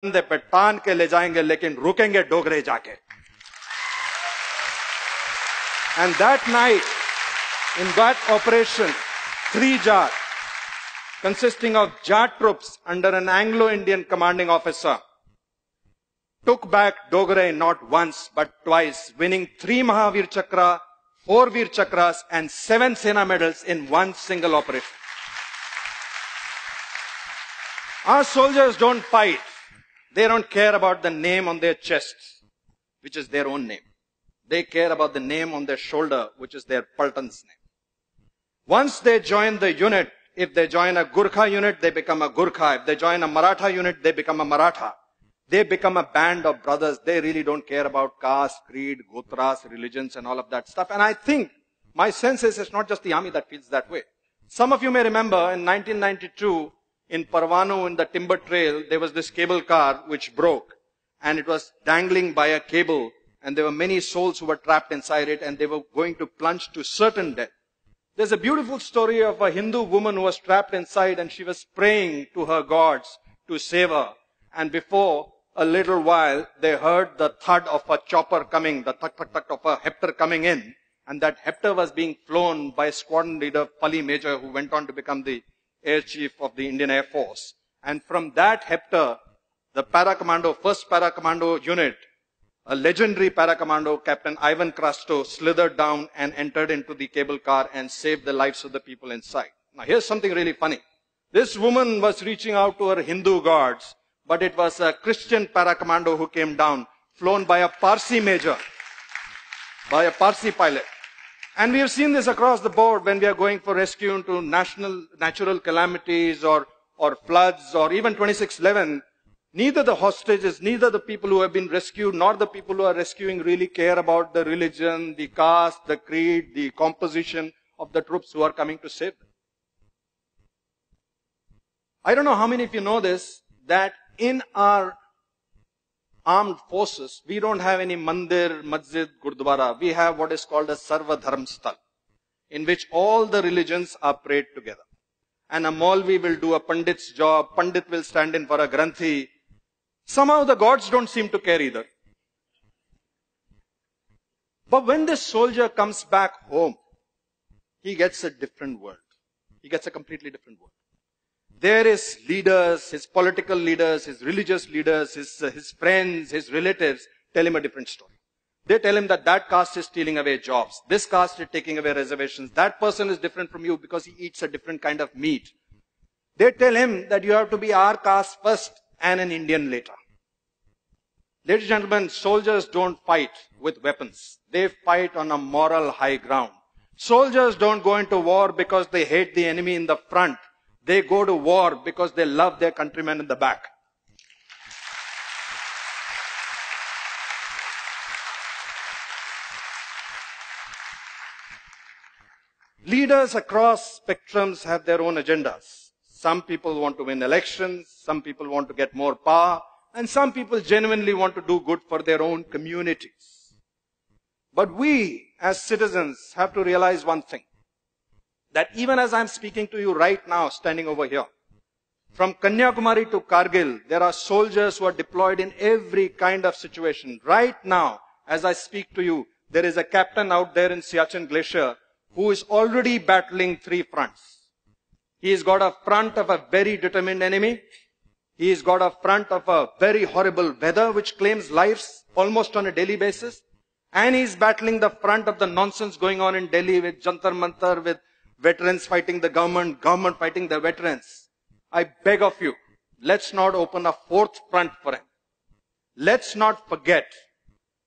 कंधे पे टान के ले जाएंगे, लेकिन रुकेंगे डोगरे जाके. And that night, in that operation, 3 Jat, consisting of Jat troops under an Anglo-Indian commanding officer, took back Dogre not once but twice, winning 3 Mahavir Chakra, 4 Veer Chakras and 7 Sena medals in one single operation. Our soldiers don't fight. They don't care about the name on their chests, which is their own name. They care about the name on their shoulder, which is their Paltan's name. Once they join the unit, if they join a Gurkha unit, they become a Gurkha. If they join a Maratha unit, they become a Maratha. They become a band of brothers. They really don't care about caste, creed, gotras, religions and all of that stuff. And I think, my sense is it's not just the army that feels that way. Some of you may remember in 1992, in Parvanu, in the timber trail, there was this cable car which broke. And it was dangling by a cable. And there were many souls who were trapped inside it. And they were going to plunge to certain death. There's a beautiful story of a Hindu woman who was trapped inside. And she was praying to her gods to save her. And before a little while, they heard the thud of a chopper coming, the thud of a Hepter coming in. And that Hepter was being flown by squadron leader Pali Major, who went on to become the Air Chief of the Indian Air Force. And from that Hepter, the Paracommando, 1st Paracommando unit, a legendary Paracommando, Captain Ivan Krasto, slithered down and entered into the cable car and saved the lives of the people inside. Now here's something really funny. This woman was reaching out to her Hindu gods, but it was a Christian Paracommando who came down, flown by a Parsi major, by a Parsi pilot. And we have seen this across the board when we are going for rescue into natural calamities or floods or even 2611. Neither the hostages, neither the people who have been rescued, nor the people who are rescuing really care about the religion, the caste, the creed, the composition of the troops who are coming to save them. I don't know how many of you know this, that in our armed forces, we don't have any mandir, masjid, gurdwara. We have what is called a Sarva Dharm Sthal, in which all the religions are prayed together. And a Maulvi will do a Pandit's job, Pandit will stand in for a Granthi. Somehow the gods don't seem to care either. But when this soldier comes back home, he gets a different world. He gets a completely different world. There his leaders, his political leaders, his religious leaders, his friends, his relatives tell him a different story. They tell him that caste is stealing away jobs. This caste is taking away reservations. That person is different from you because he eats a different kind of meat. They tell him that you have to be our caste first and an Indian later. Ladies and gentlemen, soldiers don't fight with weapons. They fight on a moral high ground. Soldiers don't go into war because they hate the enemy in the front. They go to war because they love their countrymen in the back. Leaders across spectrums have their own agendas. Some people want to win elections, some people want to get more power, and some people genuinely want to do good for their own communities. But we, as citizens, have to realize one thing. That even as I'm speaking to you right now, standing over here, from Kanyakumari to Kargil, there are soldiers who are deployed in every kind of situation. Right now, as I speak to you, there is a captain out there in Siachen Glacier who is already battling 3 fronts. He's got a front of a very determined enemy. He's got a front of a very horrible weather which claims lives almost on a daily basis. And he's battling the front of the nonsense going on in Delhi with Jantar Mantar, with veterans fighting the government, government fighting the veterans. I beg of you, let's not open a 4th front for him. Let's not forget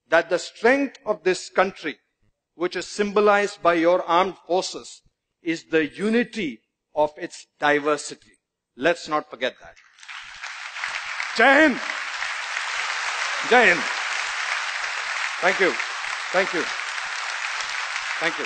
that the strength of this country, which is symbolized by your armed forces, is the unity of its diversity. Let's not forget that. Jai Hind! Jai Hind! Thank you. Thank you. Thank you.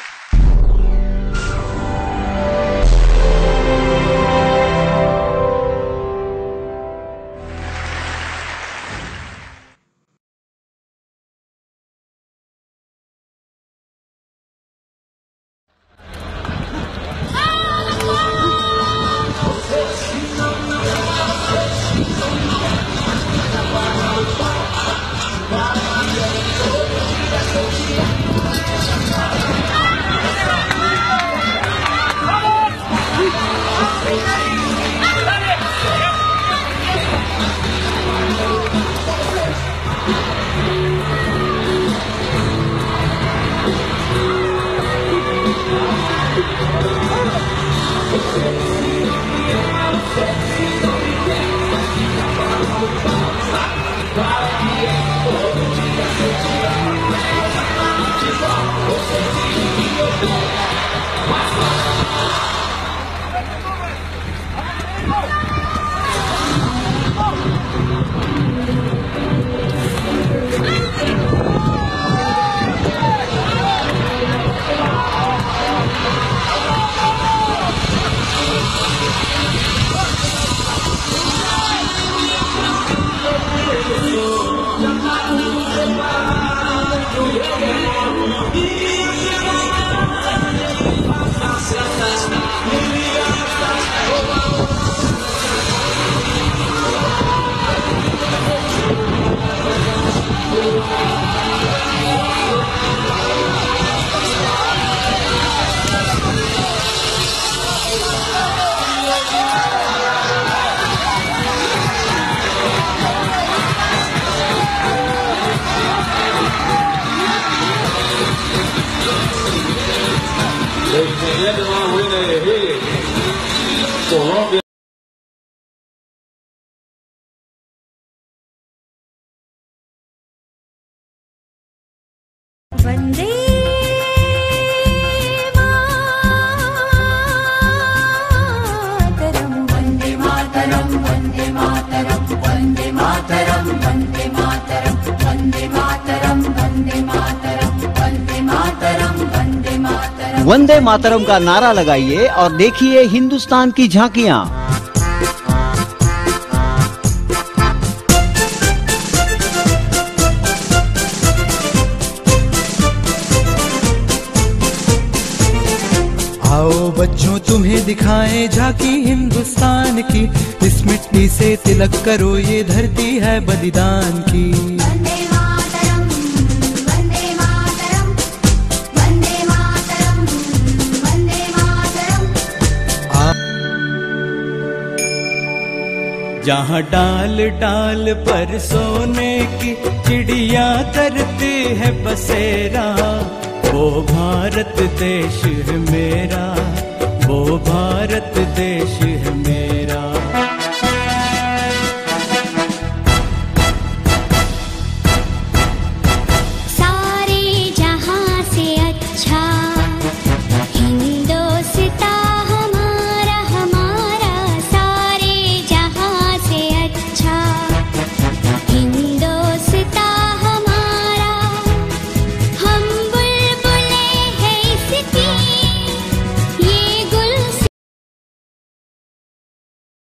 Vande Mataram Vande Mataram Vande Mataram Vande Mataram Vande Mataram Vande Mataram Vande Mataram Vande Mataram. Vande Mataram का नारा लगाइए और देखिए हिंदुस्तान की झांकियां। आओ बच्चों तुम्हें दिखाएं झांकी हिंदुस्तान की, इस मिट्टी से तिलक करो ये धरती है बलिदान की। वंदे मातरम वंदे मातरम वंदे मातरम वंदे मातरम। जहाँ डाल डाल पर सोने की चिड़िया करती है बसेरा, वो भारत देश है मेरा, वो भारत देश